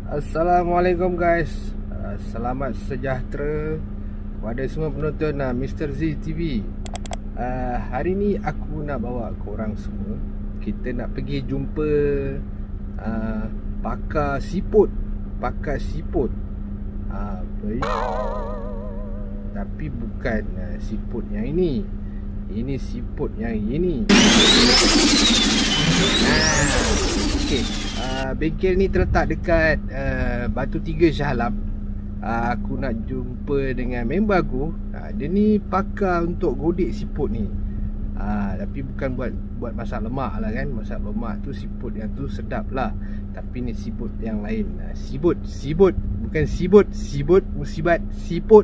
Assalamualaikum guys. Selamat sejahtera kepada semua penonton Mr. Z TV. Hari ni aku nak bawa korang semua, kita nak pergi jumpa pakar siput. Tapi bukan siput yang ini. Ini siput yang ini. Okey, bengkel ni terletak dekat Batu Tiga Shah Alam. Aku nak jumpa dengan member aku. Dia ni pakar untuk godek siput ni. Tapi bukan buat masak lemak lah kan. Masak lemak tu siput yang tu sedap lah. Tapi ni siput yang lain. Sibut. Bukan sibut musibat, siput.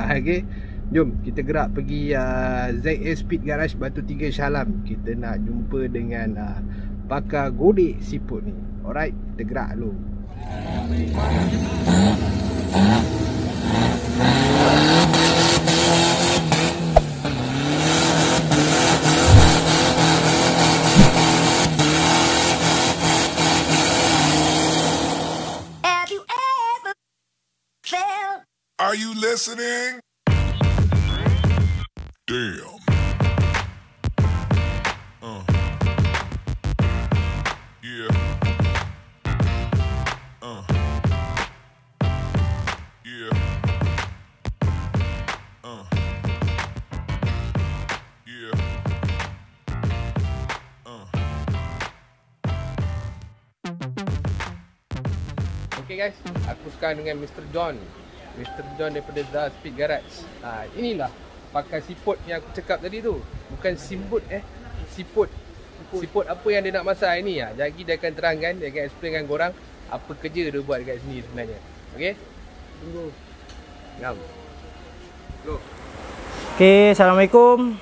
Okay, jom kita gerak pergi ZS Speed Garage Batu Tiga Shah Alam. Kita nak jumpa dengan pakar godek siput ni. Alright, kita gerak dulu. Are you listening? Damn. Yeah. Yeah. Yeah. Okay guys, aku sekarang dengan Mr. John daripada ZS Speed Garage. Inilah pakar siput yang aku cakap tadi tu. Bukan simbut siput. Siput apa yang dia nak masak hari ni. Jadi dia akan terangkan, dia akan explain dengan korang apa kerja dia buat dekat sini sebenarnya. Okay, tunggu. Ngam. Go. Okay, Assalamualaikum.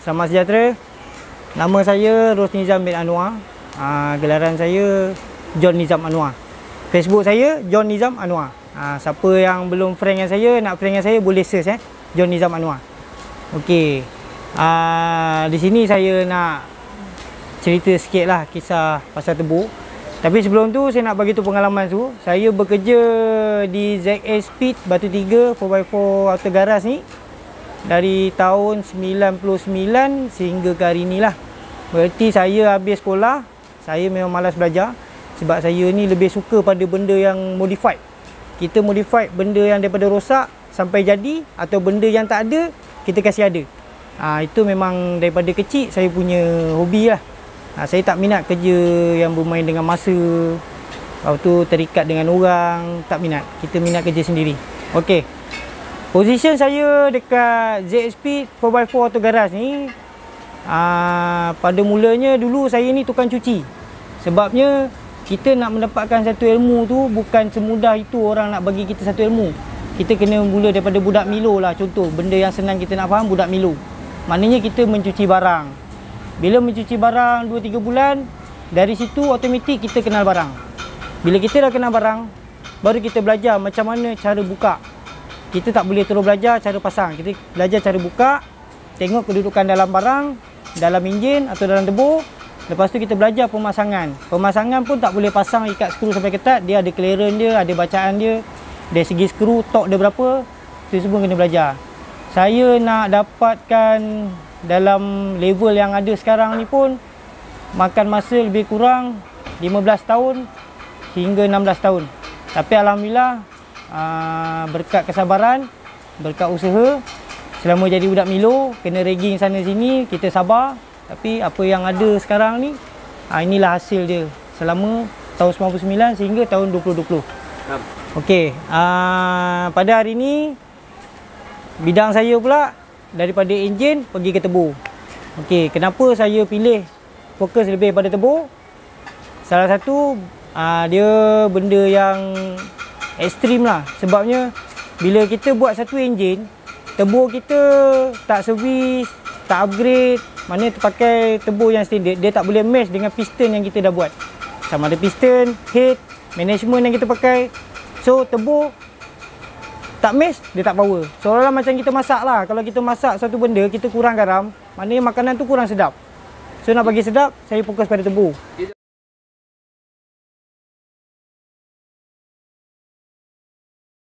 Selamat sejahtera. Nama saya Rosnizam bin Anwar. Gelaran saya John Nizam Anwar. Facebook saya John Nizam Anwar. Siapa yang belum friend dengan saya, nak friend dengan saya, boleh search John Nizam Anwar. Okey. Di sini saya nak cerita sikit lah kisah pasal tebu. Tapi sebelum tu saya nak bagi tu pengalaman tu. Saya bekerja di ZS Speed Batu Tiga 4x4 Auto Garage ni dari tahun 99 sehingga ke hari ni lah. Berarti saya habis sekolah, saya memang malas belajar. Sebab saya ni lebih suka pada benda yang modified. Kita modify benda yang daripada rosak sampai jadi, atau benda yang tak ada kita kasih ada. Itu memang daripada kecil saya punya hobi lah. Saya tak minat kerja yang bermain dengan masa, lepas tu terikat dengan orang, tak minat. Kita minat kerja sendiri. Okey, position saya dekat ZSP 4x4 Auto Garage ni, pada mulanya dulu saya ni tukang cuci. Sebabnya kita nak mendapatkan satu ilmu tu bukan semudah itu orang nak bagi kita satu ilmu. Kita kena mula daripada budak Milo lah. Contoh, benda yang senang kita nak faham, budak Milo. Maknanya kita mencuci barang. Bila mencuci barang 2-3 bulan, dari situ automatik kita kenal barang. Bila kita dah kenal barang, baru kita belajar macam mana cara buka. Kita tak boleh terus belajar cara pasang. Kita belajar cara buka, tengok kedudukan dalam barang, dalam enjin atau dalam tebu. Lepas tu kita belajar pemasangan. Pemasangan pun tak boleh pasang ikat skru sampai ketat. Dia ada clearance dia, ada bacaan dia. Dari segi skru, torque dia berapa. Itu semua kena belajar. Saya nak dapatkan dalam level yang ada sekarang ni pun makan masa lebih kurang 15 tahun hingga 16 tahun. Tapi Alhamdulillah, berkat kesabaran, berkat usaha, selama jadi budak Milo, kena ragging sana sini, kita sabar. Tapi apa yang ada sekarang ni, inilah hasil dia selama tahun 99 sehingga tahun 2020. Okey, pada hari ni bidang saya pula daripada enjin pergi ke tebu. Okey, kenapa saya pilih fokus lebih pada tebu? Salah satu, dia benda yang ekstrim lah. Sebabnya bila kita buat satu enjin, tebu kita tak servis, tak upgrade, mana terpakai tebu yang standard, dia tak boleh match dengan piston yang kita dah buat. Sama ada piston, head, management yang kita pakai. So tebu tak match, dia tak power. Seolah-olah macam kita masak lah. Kalau kita masak satu benda, kita kurang garam, maknanya makanan tu kurang sedap. So nak bagi sedap, saya fokus pada tebu.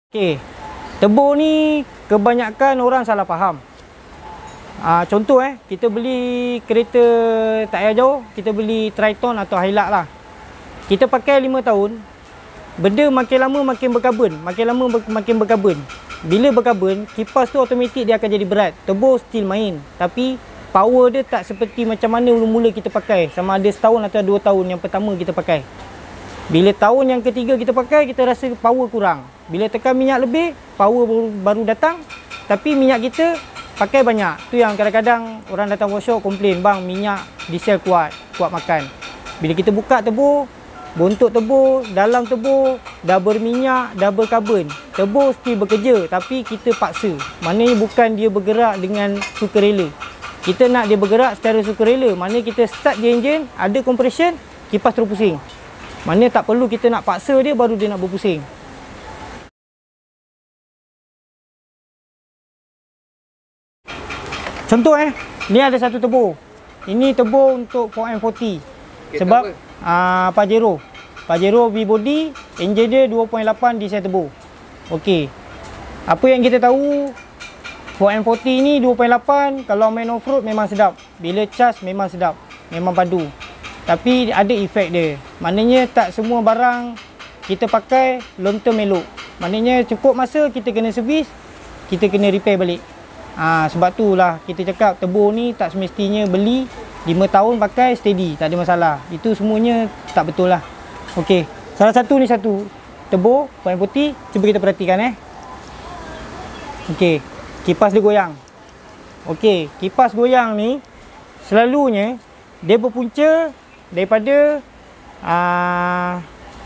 Okey. Turbo ni kebanyakan orang salah faham. Contoh kita beli kereta tak payah jauh, kita beli Triton atau Hilux lah. Kita pakai 5 tahun, benda makin lama makin berkabun, makin lama makin berkabun. Bila berkabun, kipas tu automatik dia akan jadi berat. Turbo still main, tapi power dia tak seperti macam mana mula-mula kita pakai. Sama ada setahun atau 2 tahun yang pertama kita pakai. Bila tahun yang ketiga kita pakai, kita rasa power kurang. Bila tekan minyak lebih, power baru datang, tapi minyak kita pakai banyak. Tu yang kadang-kadang orang datang workshop komplain, bang minyak diesel kuat makan. Bila kita buka turbo, bontot turbo, dalam turbo dah berminyak, dah berkarbon. Turbo still bekerja, tapi kita paksa. Maknanya bukan dia bergerak dengan sukarela. Kita nak dia bergerak secara sukarela. Maknanya kita start je enjin, ada compression, kipas terus pusing. Maknanya tak perlu kita nak paksa dia baru dia nak berpusing. Contoh ni ada satu turbo. Ini turbo untuk 4M40. Sebab Pajero V-body, enjin dia 2.8 diesel turbo. Okey. Apa yang kita tahu, 4M40 ni 2.8, kalau main off-road memang sedap. Bila charge memang sedap, memang padu. Tapi ada efek dia. Maknanya tak semua barang kita pakai long term elok. Maknanya cukup masa kita kena servis, kita kena repair balik. Sebab tu lah kita cakap turbo ni tak semestinya beli 5 tahun pakai steady, tak ada masalah. Itu semuanya tak betul lah. Okey, salah satu ni satu turbo 4M40, cuba kita perhatikan Okey, kipas dia goyang. Okey, kipas goyang ni selalunya dia berpunca daripada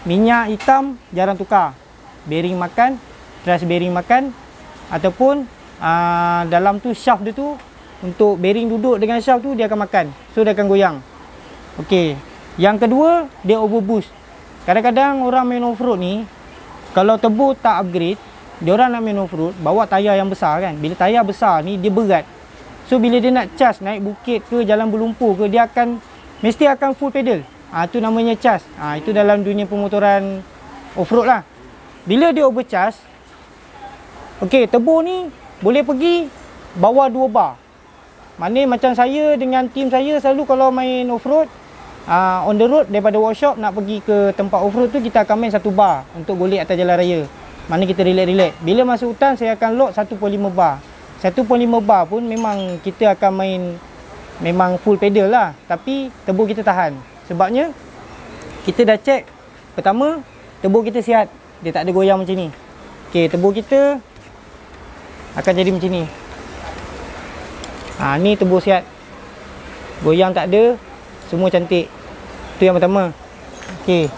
minyak hitam jarang tukar. Bearing makan, truss bearing makan, ataupun dalam tu shaft dia tu, untuk bearing duduk dengan shaft tu dia akan makan. So dia akan goyang. Okey. Yang kedua, dia overboost. Kadang-kadang orang main off-road ni, kalau turbo tak upgrade, dia orang nak main off-road, bawa tayar yang besar kan. Bila tayar besar ni dia berat. So bila dia nak charge naik bukit ke jalan berlumpur ke, dia mesti akan full pedal. Tu namanya charge. Itu dalam dunia pemotoran off-road lah. Bila dia overcharge, okey, turbo ni boleh pergi bawah 2 bar. Maknanya macam saya dengan tim saya selalu kalau main off-road, on the road daripada workshop nak pergi ke tempat off-road tu, kita akan main 1 bar untuk golek atas jalan raya. Maknanya kita relax-relax. Bila masuk hutan saya akan lock 1.5 bar. 1.5 bar pun memang kita akan main memang full pedal lah. Tapi turbo kita tahan. Sebabnya kita dah check. Pertama, turbo kita sihat. Dia tak ada goyang macam ni. Okey, turbo kita akan jadi macam ni. Ni turbo sihat. Goyang tak ada. Semua cantik. Itu yang pertama. Okey.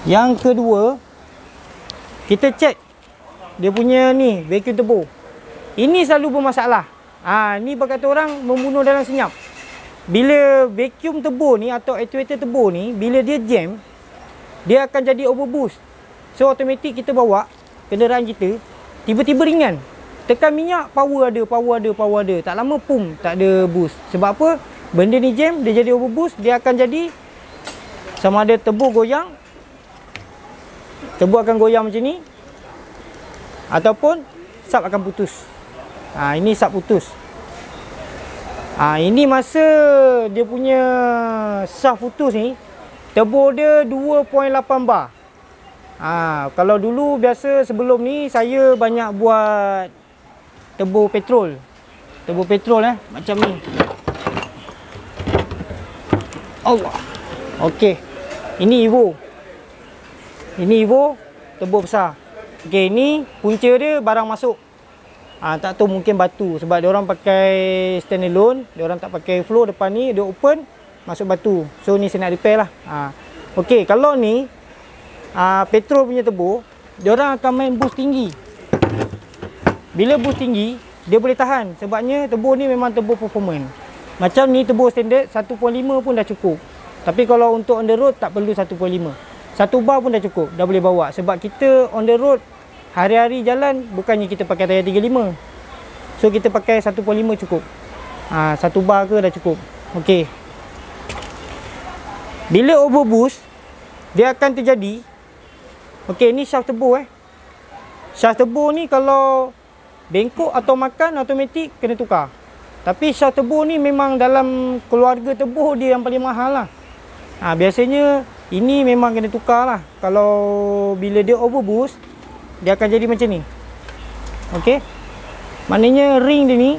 Yang kedua, kita check dia punya ni vacuum turbo. Ini selalu bermasalah. Ni berkata orang membunuh dalam senyap. Bila vacuum turbo ni atau actuator turbo ni, bila dia jam, dia akan jadi overboost. So automatik kita bawa kenderaan kita tiba-tiba ringan. Tekan minyak, power ada. Tak lama pum, tak ada boost. Sebab apa? Benda ni jam, dia jadi overboost, dia akan jadi sama ada turbo goyang. Turbo akan goyang macam ni, ataupun sub akan putus. Ini sub putus. Ini masa dia punya sub putus ni, turbo dia 2.8 bar. Kalau dulu biasa sebelum ni saya banyak buat turbo petrol. Turbo petrol macam ni. Allah. Okey. Ini Evo. Ini Evo turbo besar. Okey, ni punca dia barang masuk. Tak tahu mungkin batu sebab dia orang pakai standalone, dia orang tak pakai flow. Depan ni dia open, masuk batu. So ni saya nak repair lah. Okey, kalau ni petrol punya turbo, dia orang akan main boost tinggi. Bila boost tinggi, dia boleh tahan. Sebabnya turbo ni memang turbo performance. Macam ni turbo standard 1.5 pun dah cukup. Tapi kalau untuk on the road tak perlu 1.5. 1 bar pun dah cukup, dah boleh bawa. Sebab kita on the road hari-hari jalan, bukannya kita pakai tayar 35. So kita pakai 1.5 cukup. 1 bar ke dah cukup. Okey. Bila overboost, dia akan terjadi. Okey, ni shaft turbo Shaft tebu ni kalau bengkok atau makan automatik kena tukar. Tapi shaft tebu ni memang dalam keluarga tebu dia yang paling mahal lah. Biasanya ini memang kena tukar lah. Kalau bila dia overboost, dia akan jadi macam ni. Okey. Maknanya ring dia ni,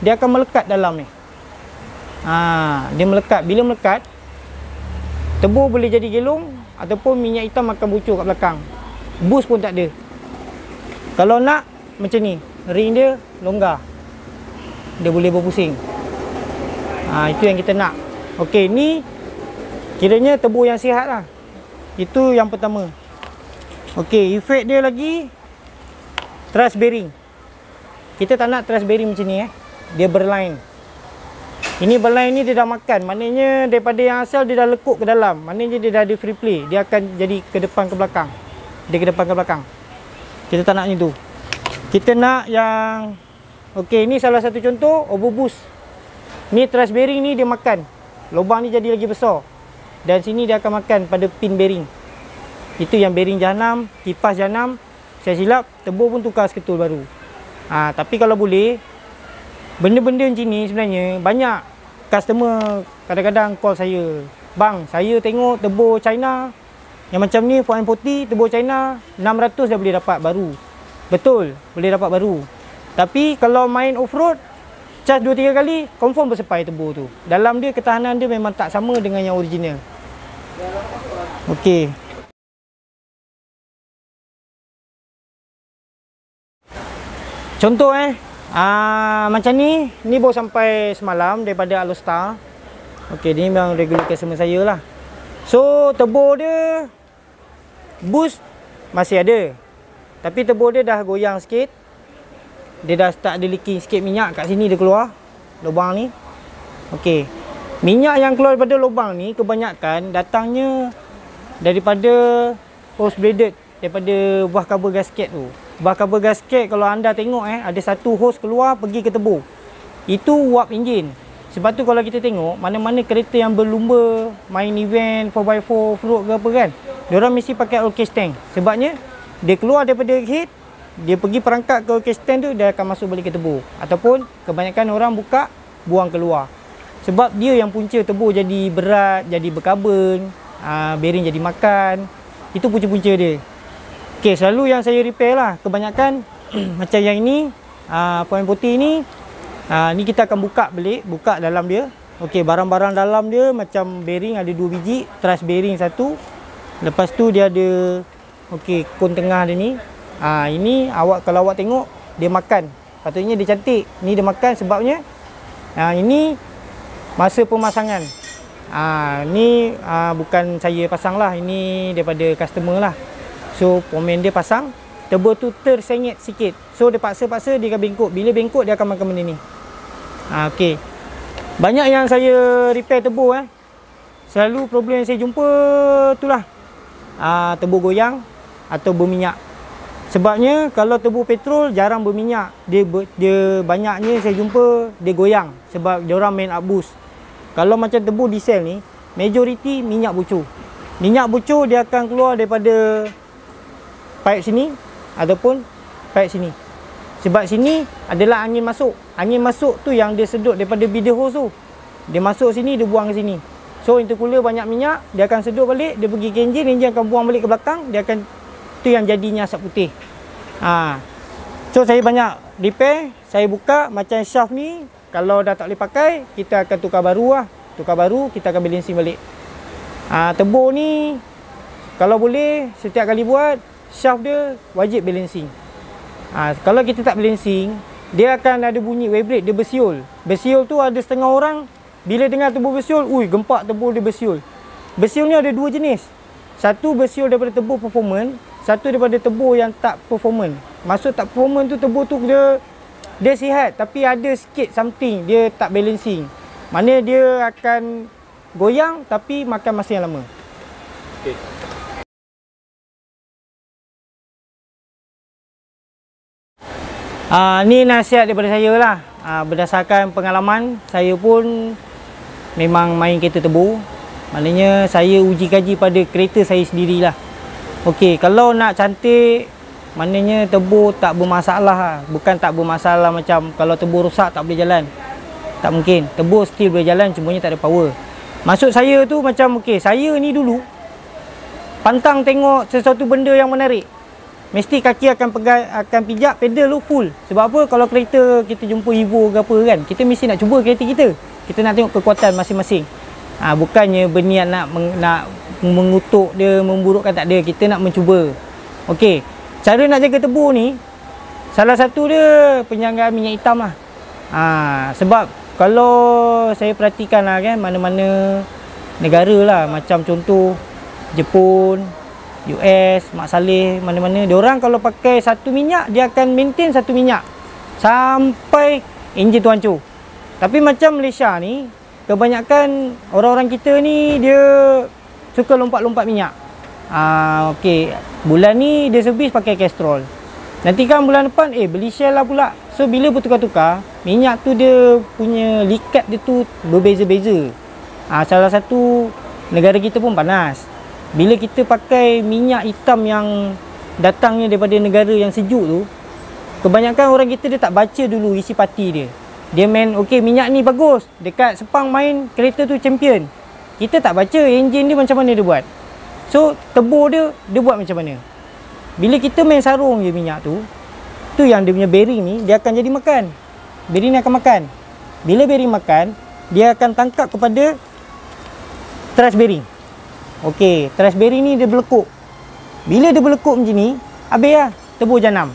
dia akan melekat dalam ni. Dia melekat. Bila melekat, tebu boleh jadi gelung ataupun minyak hitam akan bocor kat belakang. Boost pun tak ada. Kalau nak macam ni, ring dia longgar. Dia boleh berpusing. Itu yang kita nak. Okey, ni kiranya tebu yang sihat lah. Itu yang pertama. Okey, efek dia lagi thrust bearing. Kita tak nak thrust bearing macam ni Dia berline. Ini berline ni dia dah makan. Maknanya daripada yang asal dia dah lekuk ke dalam. Maknanya dia dah ada free play. Dia akan jadi ke depan ke belakang. Dia ke depan ke belakang. Kita tak nak macam tu. Kita nak yang okey, ni salah satu contoh overboost. Ni thrust bearing ni dia makan. Lubang ni jadi lagi besar. Dan sini dia akan makan pada pin bearing. Itu yang bearing jahanam, kipas jahanam. Saya silap, tebu pun tukar seketul baru. Tapi kalau boleh, benda-benda macam ni sebenarnya banyak customer kadang-kadang call saya. Bang, saya tengok tebu China yang macam ni 440, tebu China 600 dah boleh dapat baru. Betul, boleh dapat baru. Tapi kalau main off-road, charge 2-3 kali, confirm bersepai tebu tu. Dalam dia, ketahanan dia memang tak sama dengan yang original. Okey. Contoh macam ni baru sampai semalam daripada Alostar. Okey, ni memang regular customer saya lah. So, tebu dia boost masih ada. Tapi tebu dia dah goyang sikit. Dia dah start ada leaking sikit minyak kat sini dia keluar. Lubang ni. Okey. Minyak yang keluar daripada lubang ni kebanyakan datangnya daripada hose bladed, daripada buah cover gasket tu. Buah cover gasket kalau anda tengok ada satu hose keluar pergi ke tebu. Itu uap enjin. Sebab tu kalau kita tengok mana-mana kereta yang berlumba main event 4x4 off-road ke apa kan, diorang mesti pakai oil case tank. Sebabnya dia keluar daripada head, dia pergi perangkat ke oil case tank tu, dia akan masuk balik ke tebu. Ataupun kebanyakan orang buka, buang keluar. Sebab dia yang punca tebu jadi berat, jadi berkarbon, bearing jadi makan. Itu punca-punca dia. Okey, selalu yang saya repair lah. Kebanyakan macam yang ini, point putih ni, ni kita akan buka balik, buka dalam dia. Okey, barang-barang dalam dia macam bearing ada 2 biji, thrust bearing 1. Lepas tu dia ada okey, kon tengah dia ni. Ini kalau awak tengok dia makan. Patutnya dia cantik. Ni dia makan sebabnya ini masa pemasangan. Ni bukan saya pasang lah, ini daripada customer lah. So pomen dia pasang, tebu tu tersengit sikit. So dia paksa-paksa dia akan bengkok. Bila bengkok dia akan makan benda ni. Okey. Banyak yang saya repair tebu selalu problem yang saya jumpa itulah tebu goyang atau berminyak. Sebabnya kalau tebu petrol jarang berminyak. Dia banyaknya saya jumpa dia goyang sebab dia orang main up boost. Kalau macam tebu diesel ni, majoriti minyak bocor. Minyak bocor dia akan keluar daripada pipe sini ataupun pipe sini. Sebab sini adalah angin masuk. Angin masuk tu yang dia sedut daripada bidder hose tu. Dia masuk sini, dia buang ke sini. So intercooler banyak minyak, dia akan sedut balik, dia pergi ke enjin, enjin akan buang balik ke belakang, dia akan tu yang jadinya asap putih. So saya banyak repair, saya buka macam shaft ni, kalau dah tak boleh pakai, kita akan tukar baru lah. Tukar baru, kita akan balancing balik. Tebu ni kalau boleh setiap kali buat, shaft dia wajib balancing. Kalau kita tak balancing, dia akan ada bunyi vibrate, dia bersiul. Bersiul tu ada setengah orang bila dengar tebu bersiul, gempak tebu dia bersiul. Bersiul ni ada 2 jenis. Satu bersiul daripada tebu performance, satu daripada tebu yang tak performance. Maksud tak performance tu tebu tu dia sihat tapi ada sikit something dia tak balancing. Maknanya dia akan goyang tapi makan masa yang lama. Okey. Ni nasihat daripada saya lah. Berdasarkan pengalaman, saya pun memang main kereta tebu. Maknanya saya uji kaji pada kereta saya sendirilah. Okey, kalau nak cantik, maknanya tebu tak bermasalah lah. Bukan tak bermasalah macam kalau tebu rosak tak boleh jalan. Tak mungkin. Tebu still boleh jalan, cumanya tak ada power. Maksud saya tu macam okey, saya ni dulu pantang tengok sesuatu benda yang menarik, mesti kaki akan pijak pedal tu full. Sebab apa? Kalau kereta kita jumpa Evo ke apa kan, kita mesti nak cuba kereta kita. Kita nak tengok kekuatan masing-masing. Bukannya berniat nak mengutuk dia, memburukkan, tak ada. Kita nak mencuba. Okey, cara nak jaga tebu ni, salah satu dia penyanggaan minyak hitam lah. Sebab kalau saya perhatikan lah kan, mana-mana negara lah, macam contoh Jepun, US, Mak Saleh, mana-mana, diorang kalau pakai satu minyak, dia akan maintain satu minyak sampai enjin tu hancur. Tapi macam Malaysia ni, kebanyakan orang-orang kita ni dia suka lompat-lompat minyak. Okey, bulan ni dia servis pakai Castrol. Nanti kan bulan depan beli Shell lah pula. So bila bertukar-tukar, minyak tu dia punya likat dia tu berbeza-beza. Salah satu negara kita pun panas. Bila kita pakai minyak hitam yang datangnya daripada negara yang sejuk tu, kebanyakan orang kita dia tak baca dulu isi parti dia. Dia main, okey minyak ni bagus, dekat Sepang main kereta tu champion. Kita tak baca enjin dia macam mana dia buat. So tebu dia buat macam mana. Bila kita main sarung je minyak tu yang dia punya bearing ni, dia akan jadi makan. Bearing ni akan makan. Bila bearing makan, dia akan tangkap kepada thrust bearing. Okey, thrust bearing ni dia berlekuk. Bila dia berlekuk macam ni, habis lah, tebu janam.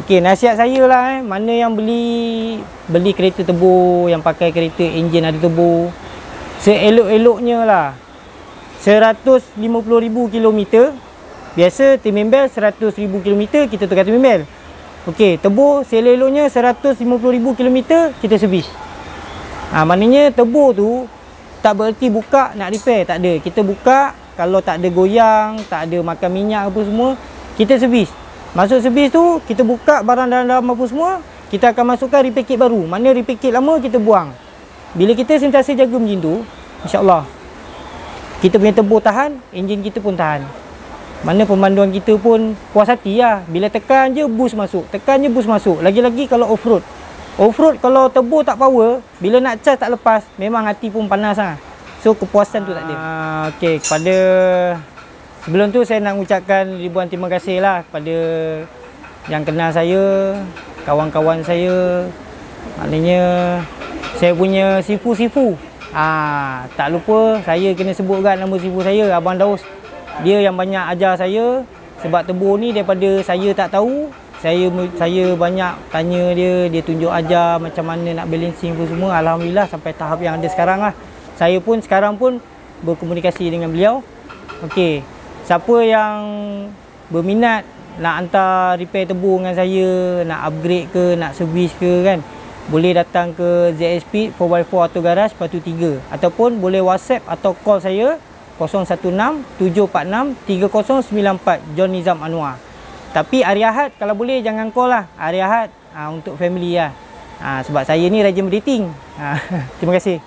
Okey, nasihat saya lah mana yang beli kereta tebu, yang pakai kereta enjin ada tebu, seelok-eloknya lah 150,000 km. Biasa timing belt 100,000 km, kita tukar timing belt. Okey, tebu seelok-eloknya 150,000 km, kita servis. Maknanya tebu tu tak bererti buka nak repair, tak ada. Kita buka, kalau tak ada goyang, tak ada makan minyak apa semua, kita servis. Masuk servis tu, kita buka barang dalam apa semua, kita akan masukkan repair kit baru. Mana repair kit lama kita buang. Bila kita sentiasa jaga macam tu, insya-Allah kita punya tebu tahan, enjin kita pun tahan. Mana pemanduan kita pun puas hati lah. Bila tekan je boost masuk, tekan je boost masuk. Lagi-lagi kalau off-road. Off-road kalau tebu tak power, bila nak charge tak lepas, memang hati pun panas lah. So kepuasan tu tak ada. Okey, kepada sebelum tu saya nak ucapkan ribuan terima kasih lah kepada yang kenal saya, kawan-kawan saya. Maknanya saya punya sifu-sifu. Tak lupa saya kena sebutkan nama sifu saya, Abang Daus. Dia yang banyak ajar saya. Sebab tebu ni daripada saya tak tahu, saya banyak tanya dia tunjuk ajar macam mana nak balancing apa semua. Alhamdulillah sampai tahap yang ada sekarang lah. Saya pun sekarang pun berkomunikasi dengan beliau. Okey, siapa yang berminat nak hantar repair tebu dengan saya, nak upgrade ke, nak servis ke kan, boleh datang ke ZSP 4x4 Auto Garage Batu 3, ataupun boleh WhatsApp atau call saya 016-746-3094 John Nizam Anwar. Tapi hari Ahad kalau boleh jangan call lah. Hari Ahad untuk family lah. Sebab saya ni rajin meeting. Terima kasih.